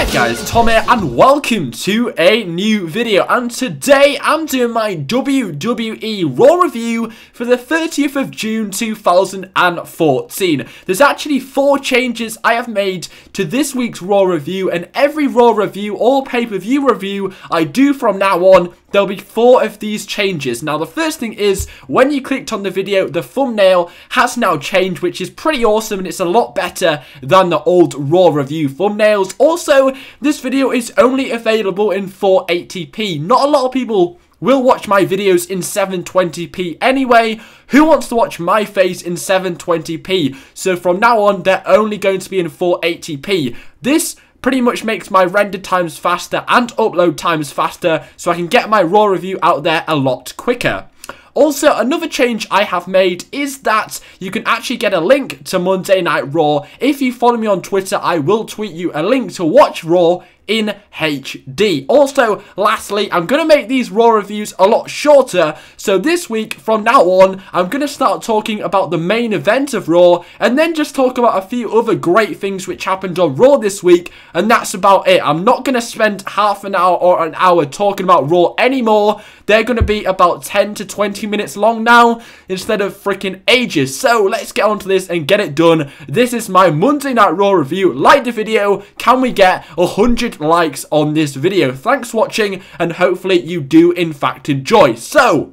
Alright guys, Tom here and welcome to a new video, and today I'm doing my WWE Raw review for the 30th of June 2014. There's actually 4 changes I have made to this week's Raw review, and every Raw review or pay-per-view review I do from now on, there'll be 4 of these changes. Now the first thing is, when you clicked on the video, the thumbnail has now changed, which is pretty awesome, and it's a lot better than the old Raw review thumbnails. Also, this video is only available in 480p. Not a lot of people will watch my videos in 720p anyway. Who wants to watch my face in 720p? So from now on, they're only going to be in 480p. This pretty much makes my render times faster and upload times faster, so I can get my Raw review out there a lot quicker. Also, another change I have made is that you can actually get a link to Monday Night Raw. If you follow me on Twitter, I will tweet you a link to watch Raw in HD. Also, lastly, I'm going to make these Raw reviews a lot shorter. So this week, from now on, I'm going to start talking about the main event of Raw, and then just talk about a few other great things which happened on Raw this week, and that's about it. I'm not going to spend half an hour or an hour talking about Raw anymore. They're going to be about 10 to 20 minutes long now, instead of freaking ages. So let's get on to this and get it done. This is my Monday Night Raw review. Like the video. Can we get 100 likes on this video? Thanks for watching, and hopefully you do in fact enjoy. So,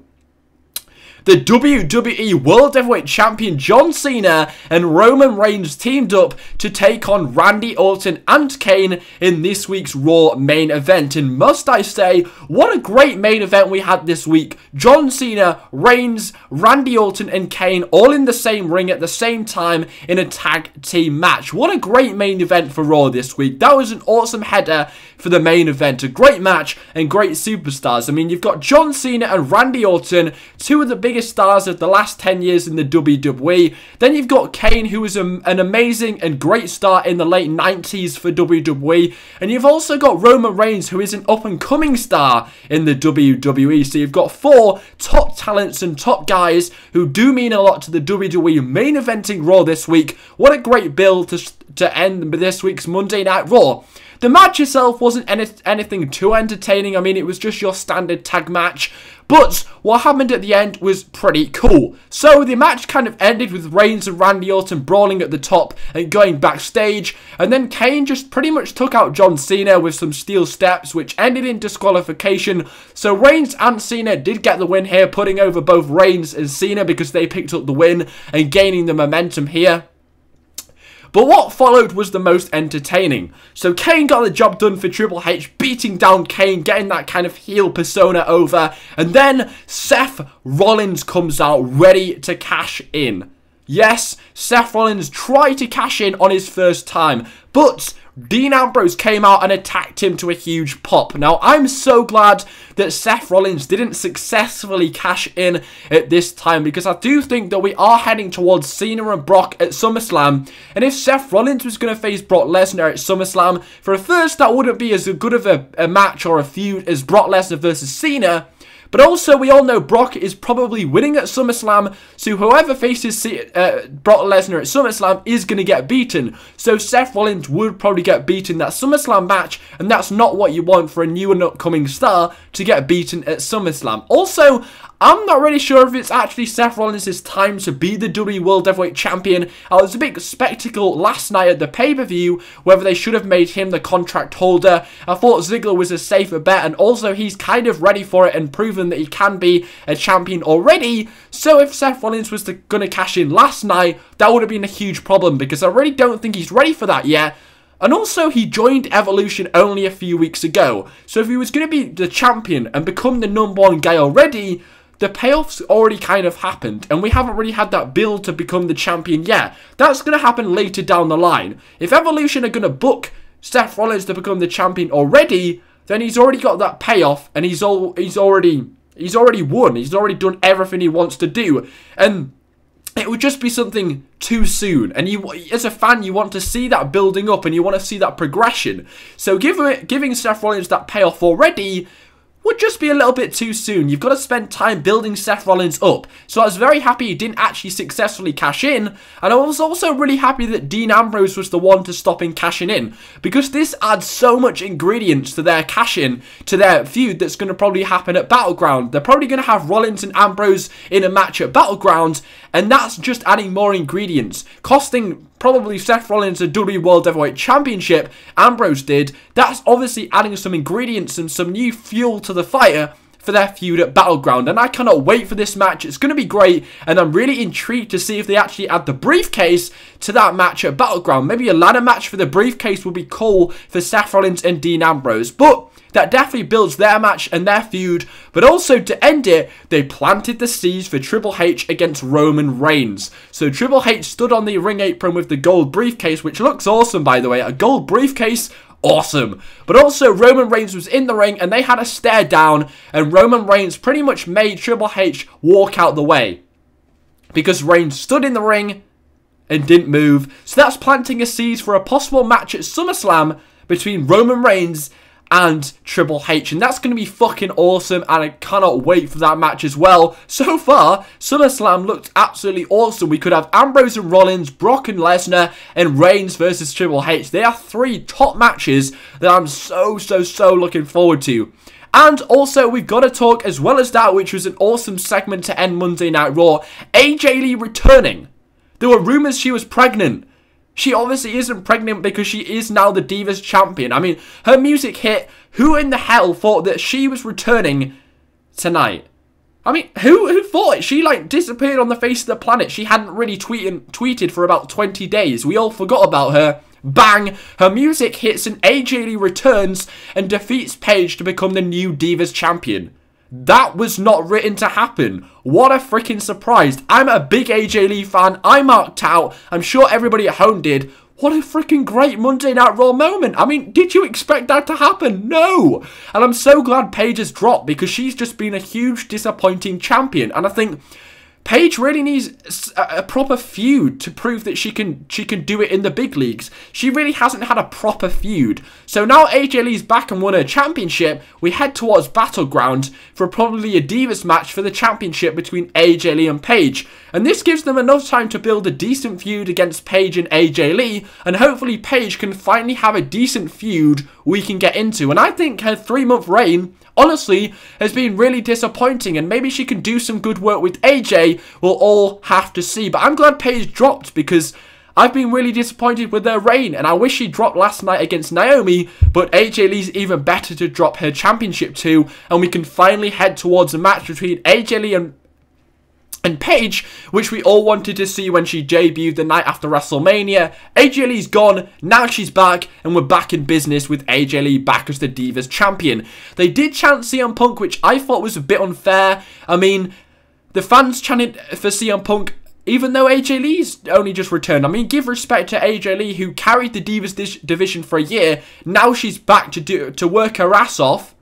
the WWE World Heavyweight Champion John Cena and Roman Reigns teamed up to take on Randy Orton and Kane in this week's Raw main event. And must I say, what a great main event we had this week. John Cena, Reigns, Randy Orton and Kane all in the same ring at the same time in a tag team match. What a great main event for Raw this week. That was an awesome header for the main event. A great match and great superstars. I mean, you've got John Cena and Randy Orton, two of the biggest stars of the last 10 years in the WWE. Then you've got Kane, who was an amazing and great star in the late 90s for WWE. And you've also got Roman Reigns, who is an up-and-coming star in the WWE. So you've got 4 top talents and top guys who do mean a lot to the WWE main eventing Raw this week. What a great build to end this week's Monday Night Raw. The match itself wasn't anything too entertaining. I mean, it was just your standard tag match. But what happened at the end was pretty cool. So the match kind of ended with Reigns and Randy Orton brawling at the top and going backstage. And then Kane just pretty much took out John Cena with some steel steps, which ended in disqualification. So Reigns and Cena did get the win here, putting over both Reigns and Cena because they picked up the win and gaining the momentum here. But what followed was the most entertaining. So Kane got the job done for Triple H, beating down Kane, getting that kind of heel persona over. And then Seth Rollins comes out ready to cash in. Yes, Seth Rollins tried to cash in on his first time, but Dean Ambrose came out and attacked him to a huge pop. Now, I'm so glad that Seth Rollins didn't successfully cash in at this time, because I do think that we are heading towards Cena and Brock at SummerSlam. And if Seth Rollins was going to face Brock Lesnar at SummerSlam, for a first, that wouldn't be as good of a match or a feud as Brock Lesnar versus Cena. But also, we all know Brock is probably winning at SummerSlam, so whoever faces Brock Lesnar at SummerSlam is going to get beaten. So Seth Rollins would probably get beaten that SummerSlam match, and that's not what you want for a new and upcoming star to get beaten at SummerSlam. Also, I'm not really sure if it's actually Seth Rollins' time to be the WWE World Heavyweight Champion. It was a big spectacle last night at the pay-per-view, whether they should have made him the contract holder. I thought Ziggler was a safer bet, and also he's kind of ready for it and proven that he can be a champion already. So if Seth Rollins was going to cash in last night, that would have been a huge problem, because I really don't think he's ready for that yet. And also, he joined Evolution only a few weeks ago. So if he was going to be the champion and become the #1 guy already, the payoff's already kind of happened, and we haven't really had that build to become the champion yet. That's going to happen later down the line. If Evolution are going to book Seth Rollins to become the champion already, then he's already got that payoff, and he's already won. He's already done everything he wants to do, and it would just be something too soon. And you, as a fan, you want to see that building up, and you want to see that progression. So giving Seth Rollins that payoff already would just be a little bit too soon. You've got to spend time building Seth Rollins up. So I was very happy he didn't actually successfully cash in. And I was also really happy that Dean Ambrose was the one to stop him cashing in. Because this adds so much ingredients to their cash-in, to their feud that's going to probably happen at Battleground. They're probably going to have Rollins and Ambrose in a match at Battleground. And that's just adding more ingredients. Costing probably Seth Rollins a WWE World Heavyweight Championship, Ambrose did. That's obviously adding some ingredients and some new fuel to the fire for their feud at Battleground, and I cannot wait for this match. It's going to be great, and I'm really intrigued to see if they actually add the briefcase to that match at Battleground. Maybe a ladder match for the briefcase would be cool for Seth Rollins and Dean Ambrose, but that definitely builds their match and their feud. But also, to end it, they planted the seeds for Triple H against Roman Reigns. So Triple H stood on the ring apron with the gold briefcase, which looks awesome, by the way. A gold briefcase, awesome. But also, Roman Reigns was in the ring and they had a stare down, and Roman Reigns pretty much made Triple H walk out the way because Reigns stood in the ring and didn't move. So that's planting a seed for a possible match at SummerSlam between Roman Reigns and Triple H, and that's going to be fucking awesome, and I cannot wait for that match as well. So far, SummerSlam looked absolutely awesome. We could have Ambrose and Rollins, Brock and Lesnar, and Reigns versus Triple H. They are three top matches that I'm so looking forward to. And also, we've got to talk, as well as that, which was an awesome segment to end Monday Night Raw, AJ Lee returning. There were rumours she was pregnant. She obviously isn't pregnant because she is now the Divas Champion. I mean, her music hit. Who in the hell thought that she was returning tonight? I mean, who thought it? She, like, disappeared on the face of the planet. She hadn't really tweeted for about 20 days. We all forgot about her. Bang! Her music hits and AJ Lee returns and defeats Paige to become the new Divas Champion. That was not written to happen. What a freaking surprise. I'm a big AJ Lee fan. I marked out. I'm sure everybody at home did. What a freaking great Monday Night Raw moment. I mean, did you expect that to happen? No. And I'm so glad Paige has dropped because she's just been a huge disappointing champion. And I think Paige really needs a proper feud to prove that she can do it in the big leagues. She really hasn't had a proper feud. So now AJ Lee's back and won her championship. We head towards Battleground for probably a Divas match for the championship between AJ Lee and Paige. And this gives them enough time to build a decent feud against Paige and AJ Lee. And hopefully Paige can finally have a decent feud we can get into. And I think her 3-month reign, honestly, has been really disappointing, and maybe she can do some good work with AJ. We'll all have to see. But I'm glad Paige dropped because I've been really disappointed with her reign, and I wish she dropped last night against Naomi, but AJ Lee's even better to drop her championship too, and we can finally head towards a match between AJ Lee and Paige, which we all wanted to see when she debuted the night after WrestleMania. AJ Lee's gone, now she's back, and we're back in business with AJ Lee back as the Divas Champion. They did chant CM Punk, which I thought was a bit unfair. I mean, the fans chanted for CM Punk, even though AJ Lee's only just returned. I mean, give respect to AJ Lee, who carried the Divas division for a year. Now she's back to work her ass off.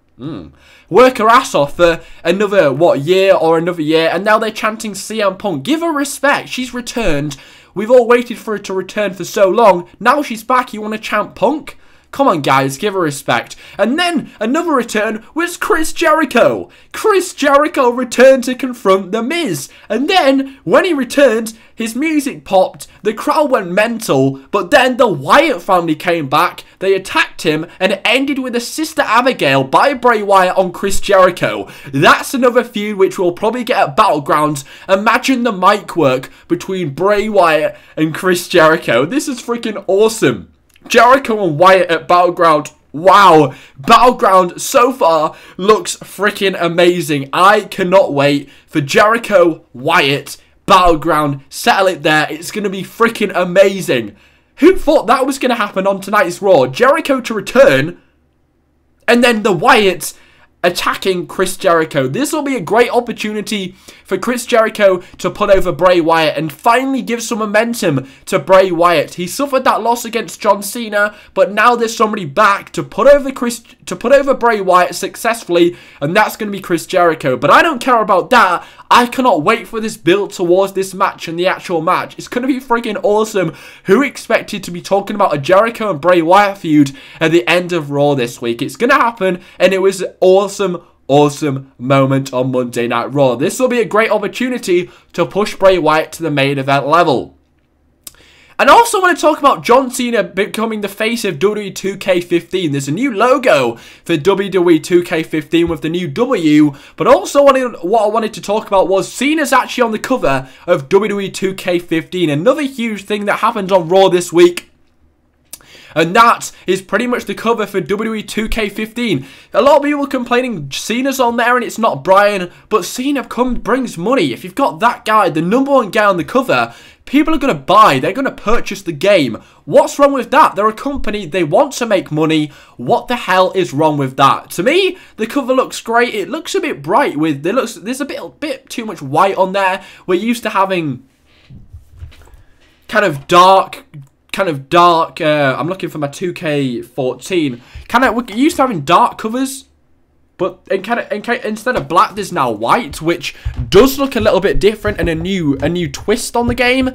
Work her ass off for another, year or another year, and now they're chanting CM Punk. Give her respect. She's returned. We've all waited for her to return for so long. Now she's back. You want to chant Punk? Come on, guys, give her respect. And then another return was Chris Jericho. Chris Jericho returned to confront The Miz. And then, when he returned, his music popped, the crowd went mental, but then the Wyatt family came back, they attacked him, and it ended with a Sister Abigail by Bray Wyatt on Chris Jericho. That's another feud which we'll probably get at Battlegrounds. Imagine the mic work between Bray Wyatt and Chris Jericho. This is freaking awesome. Jericho and Wyatt at Battleground. Wow. Battleground so far looks freaking amazing. I cannot wait for Jericho, Wyatt, Battleground. Settle it there. It's going to be freaking amazing. Who thought that was going to happen on tonight's Raw? Jericho to return, and then the Wyatts attacking Chris Jericho. This will be a great opportunity for Chris Jericho to put over Bray Wyatt and finally give some momentum to Bray Wyatt. He suffered that loss against John Cena, but now there's somebody back to put over Bray Wyatt successfully, and that's going to be Chris Jericho. But I don't care about that. I cannot wait for this build towards this match and the actual match. It's going to be freaking awesome. Who expected to be talking about a Jericho and Bray Wyatt feud at the end of Raw this week? It's going to happen, and it was awesome. awesome moment on Monday Night Raw. This will be a great opportunity to push Bray Wyatt to the main event level. And I also want to talk about John Cena becoming the face of WWE 2K15. There's a new logo for WWE 2K15 with the new W. But also what I wanted to talk about was Cena's actually on the cover of WWE 2K15. Another huge thing that happened on Raw this week. And that is pretty much the cover for WWE 2K15. A lot of people complaining Cena's on there and it's not Bryan. But Cena brings money. If you've got that guy, the #1 guy on the cover, people are going to buy. They're going to purchase the game. What's wrong with that? They're a company. They want to make money. What the hell is wrong with that? To me, the cover looks great. It looks a bit bright. There's a bit too much white on there. We're used to having kind of dark, I'm looking for my 2K14. We're used to having dark covers, but instead of black, there's now white, which does look a little bit different and a new twist on the game.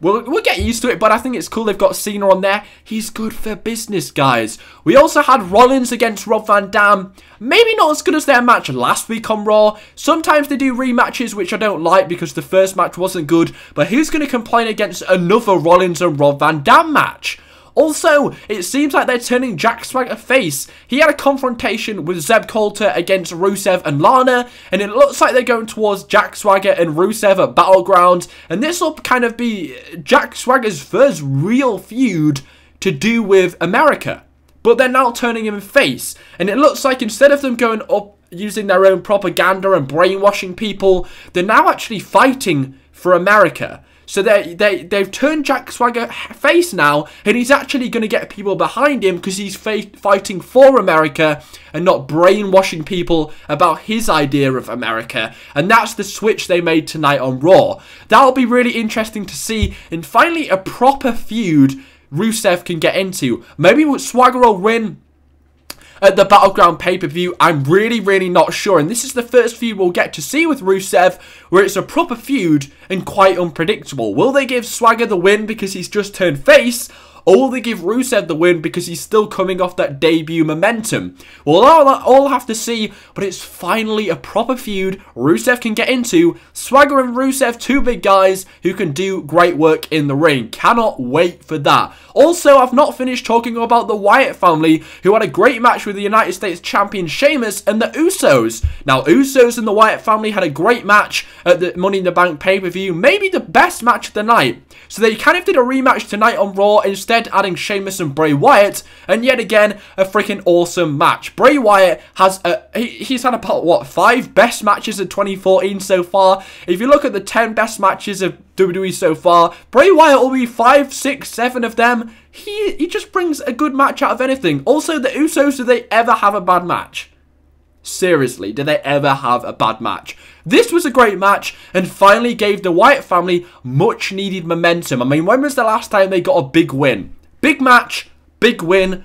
We'll get used to it, but I think it's cool they've got Cena on there. He's good for business, guys. We also had Rollins against Rob Van Dam. Maybe not as good as their match last week on Raw. Sometimes they do rematches, which I don't like because the first match wasn't good. But who's going to complain against another Rollins and Rob Van Dam match? Also, it seems like they're turning Jack Swagger face. He had a confrontation with Zeb Coulter against Rusev and Lana, and it looks like they're going towards Jack Swagger and Rusev at Battleground, and this will kind of be Jack Swagger's first real feud to do with America. But they're now turning him face, and it looks like instead of them going up using their own propaganda and brainwashing people, they're now actually fighting for America. So they've turned Jack Swagger face now, and he's actually going to get people behind him because he's fighting for America and not brainwashing people about his idea of America. And that's the switch they made tonight on Raw. That'll be really interesting to see, and finally a proper feud Rusev can get into. Maybe Swagger will win at the Battleground pay-per-view. I'm really not sure, and this is the first feud we'll get to see with Rusev where it's a proper feud and quite unpredictable. Will they give Swagger the win because he's just turned face, or will they give Rusev the win because he's still coming off that debut momentum? Well, I'll have to see, but it's finally a proper feud Rusev can get into. Swagger and Rusev, two big guys who can do great work in the ring. Cannot wait for that. Also, I've not finished talking about the Wyatt family, who had a great match with the United States Champion Sheamus and the Usos. Now, Usos and the Wyatt family had a great match at the Money in the Bank pay-per-view, maybe the best match of the night. So they kind of did a rematch tonight on Raw, instead adding Sheamus and Bray Wyatt, and yet again, a freaking awesome match. Bray Wyatt has, he's had about, what, 5 best matches of 2014 so far. If you look at the 10 best matches of WWE so far, Bray Wyatt will be 5, 6, 7 of them. He just brings a good match out of anything. Also, the Usos, do they ever have a bad match? Seriously, did they ever have a bad match? This was a great match and finally gave the Wyatt family much needed momentum. I mean, when was the last time they got a big win? Big match, big win.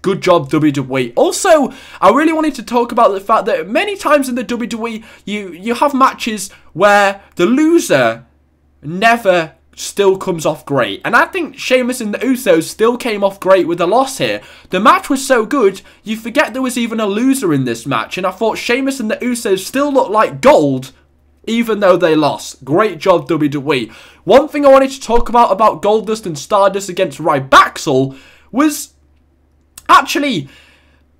Good job, WWE. Also, I really wanted to talk about the fact that many times in the WWE, you have matches where the loser never still comes off great. And I think Sheamus and the Usos still came off great with a loss here. The match was so good, you forget there was even a loser in this match. And I thought Sheamus and the Usos still looked like gold, even though they lost. Great job, WWE. One thing I wanted to talk about Goldust and Stardust against Rybaxel was actually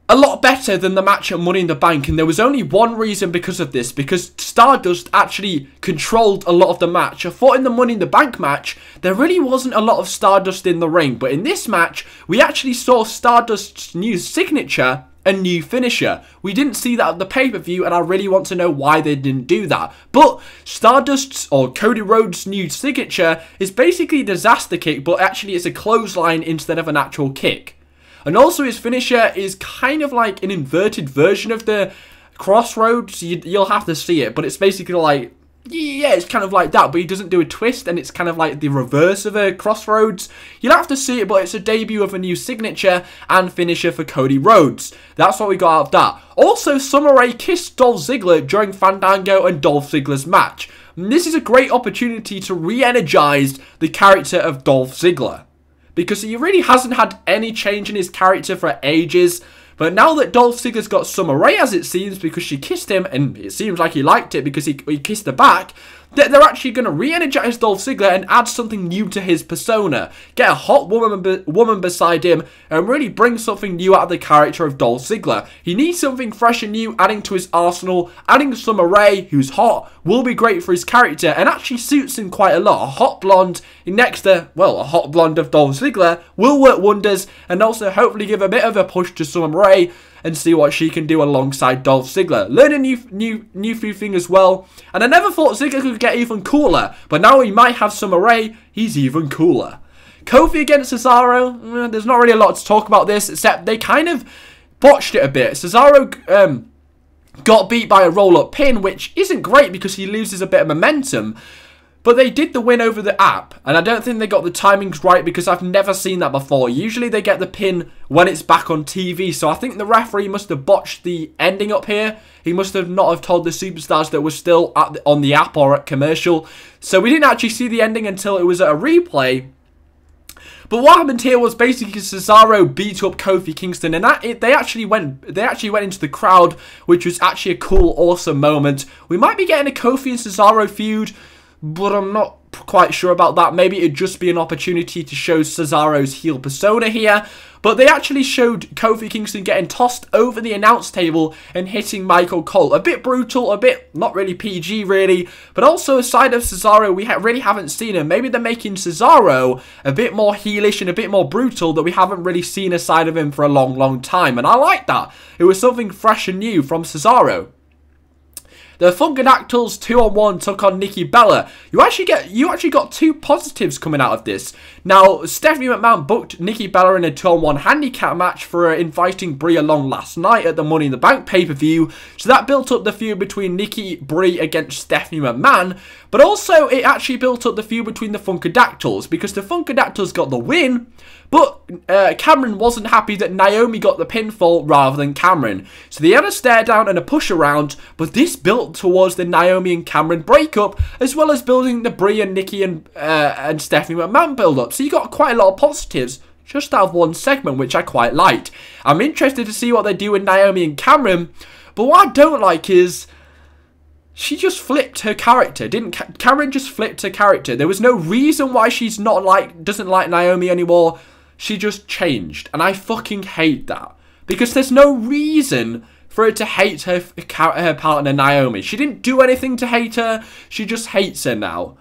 a lot better than the match at Money in the Bank, and there was only one reason because of this, because Stardust actually controlled a lot of the match. I thought in the Money in the Bank match, there really wasn't a lot of Stardust in the ring, but in this match, we actually saw Stardust's new signature and new finisher. We didn't see that at the pay-per-view, and I really want to know why they didn't do that. But Stardust's, or Cody Rhodes' new signature is basically a disaster kick, but actually it's a clothesline instead of an actual kick. And also his finisher is kind of like an inverted version of the Crossroads. You'll have to see it, but it's basically like, yeah, it's kind of like that, but he doesn't do a twist, and it's kind of like the reverse of a Crossroads. You'll have to see it, but it's a debut of a new signature and finisher for Cody Rhodes. That's what we got out of that. Also, Summer Rae kissed Dolph Ziggler during Fandango and Dolph Ziggler's match. And this is a great opportunity to re-energize the character of Dolph Ziggler, because he really hasn't had any change in his character for ages. But now that Dolph Ziggler's got Summer Rae, as it seems, because she kissed him, and it seems like he liked it because he kissed her back, they're actually going to re-energize Dolph Ziggler and add something new to his persona. Get a hot woman beside him and really bring something new out of the character of Dolph Ziggler. He needs something fresh and new adding to his arsenal. Adding Summer Rae, who's hot, will be great for his character and actually suits him quite a lot. A hot blonde next to, well, a hot blonde of Dolph Ziggler will work wonders and also hopefully give a bit of a push to Summer Rae and see what she can do alongside Dolph Ziggler. Learn a new few things as well. And I never thought Ziggler could get even cooler, but now he might have Summer Rae, he's even cooler. Kofi against Cesaro, there's not really a lot to talk about this, except they kind of botched it a bit. Cesaro got beat by a roll-up pin, which isn't great because he loses a bit of momentum. But they did the win over the app, and I don't think they got the timings right because I've never seen that before. Usually they get the pin when it's back on TV, so I think the referee must have botched the ending up here. He must have not have told the superstars that was still on the app or at commercial. So we didn't actually see the ending until it was at a replay. But what happened here was basically Cesaro beat up Kofi Kingston, and they actually went into the crowd, which was actually a cool, awesome moment. We might be getting a Kofi and Cesaro feud, but I'm not quite sure about that. Maybe it'd just be an opportunity to show Cesaro's heel persona here. But they actually showed Kofi Kingston getting tossed over the announce table and hitting Michael Cole. A bit brutal, a bit not really PG really. But also a side of Cesaro we really haven't seen him. Maybe they're making Cesaro a bit more heelish and a bit more brutal that we haven't really seen a side of him for a long, long time. And I like that. It was something fresh and new from Cesaro. The Funkadactyls 2-on-1 took on Nikki Bella. You actually got two positives coming out of this. Now, Stephanie McMahon booked Nikki Bella in a 2-on-1 handicap match for inviting Brie along last night at the Money in the Bank pay-per-view. So that built up the feud between Nikki Brie against Stephanie McMahon. But also, it actually built up the feud between the Funkadactyls because the Funkadactyls got the win. But Cameron wasn't happy that Naomi got the pinfall rather than Cameron. So they had a stare down and a push around, but this built towards the Naomi and Cameron breakup, as well as building the Brie and Nikki and Stephanie McMahon build up. So you got quite a lot of positives just out of one segment, which I quite liked. I'm interested to see what they do with Naomi and Cameron, but what I don't like is she just flipped her character, didn't Cameron just flipped her character. There was no reason why she's doesn't like Naomi anymore. She just changed, and I fucking hate that because there's no reason for her to hate her partner Naomi. She didn't do anything to hate her. She just hates her now.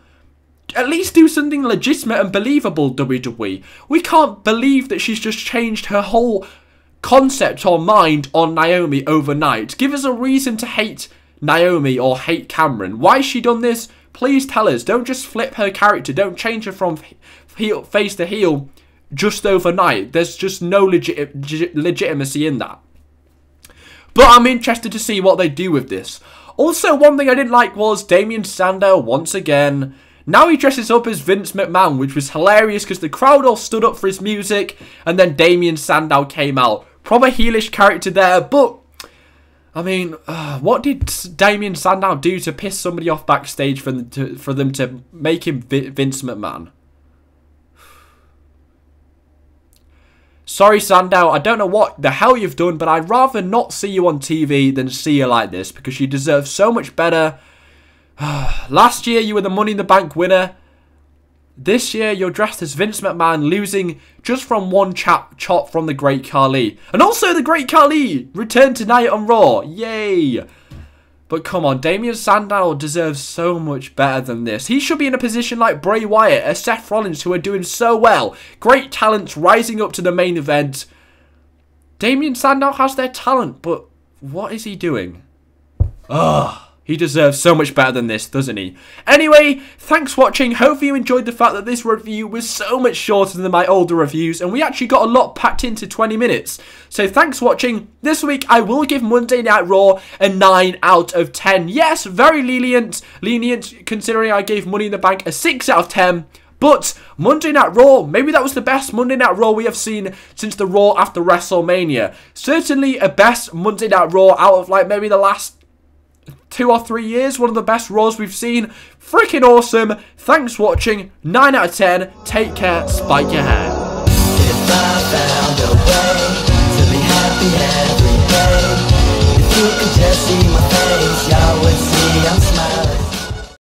At least do something legitimate and believable, WWE. We can't believe that she's just changed her whole concept or mind on Naomi overnight. Give us a reason to hate Naomi or hate Cameron. Why has she done this? Please tell us. Don't just flip her character. Don't change her from face to heel just overnight. There's just no legitimacy in that. But I'm interested to see what they do with this. Also, one thing I didn't like was Damien Sandow once again. Now he dresses up as Vince McMahon, which was hilarious because the crowd all stood up for his music and then Damien Sandow came out. Proper heelish character there, but I mean, what did Damien Sandow do to piss somebody off backstage for them to make him Vince McMahon? Sorry, Sandow, I don't know what the hell you've done, but I'd rather not see you on TV than see you like this, because you deserve so much better. Last year, you were the Money in the Bank winner. This year, you're dressed as Vince McMahon, losing just from one chop from the Great Khali. And also, the Great Khali returned tonight on Raw. Yay! But come on, Damien Sandow deserves so much better than this. He should be in a position like Bray Wyatt or Seth Rollins, who are doing so well. Great talents rising up to the main event. Damien Sandow has their talent, but what is he doing? Ugh. He deserves so much better than this, doesn't he? Anyway, thanks for watching. Hopefully you enjoyed the fact that this review was so much shorter than my older reviews, and we actually got a lot packed into 20 minutes. So thanks for watching. This week, I will give Monday Night Raw a 9 out of 10. Yes, very lenient considering I gave Money in the Bank a 6 out of 10. But Monday Night Raw, maybe that was the best Monday Night Raw we have seen since the Raw after WrestleMania. Certainly a best Monday Night Raw out of like maybe the last 2 or 3 years, one of the best Raws we've seen. Freaking awesome. Thanks for watching. 9 out of 10. Take care. Spike your hair. If I found a way to be happy. happy every day. If you could just see my face, y'all would see I'm smiling.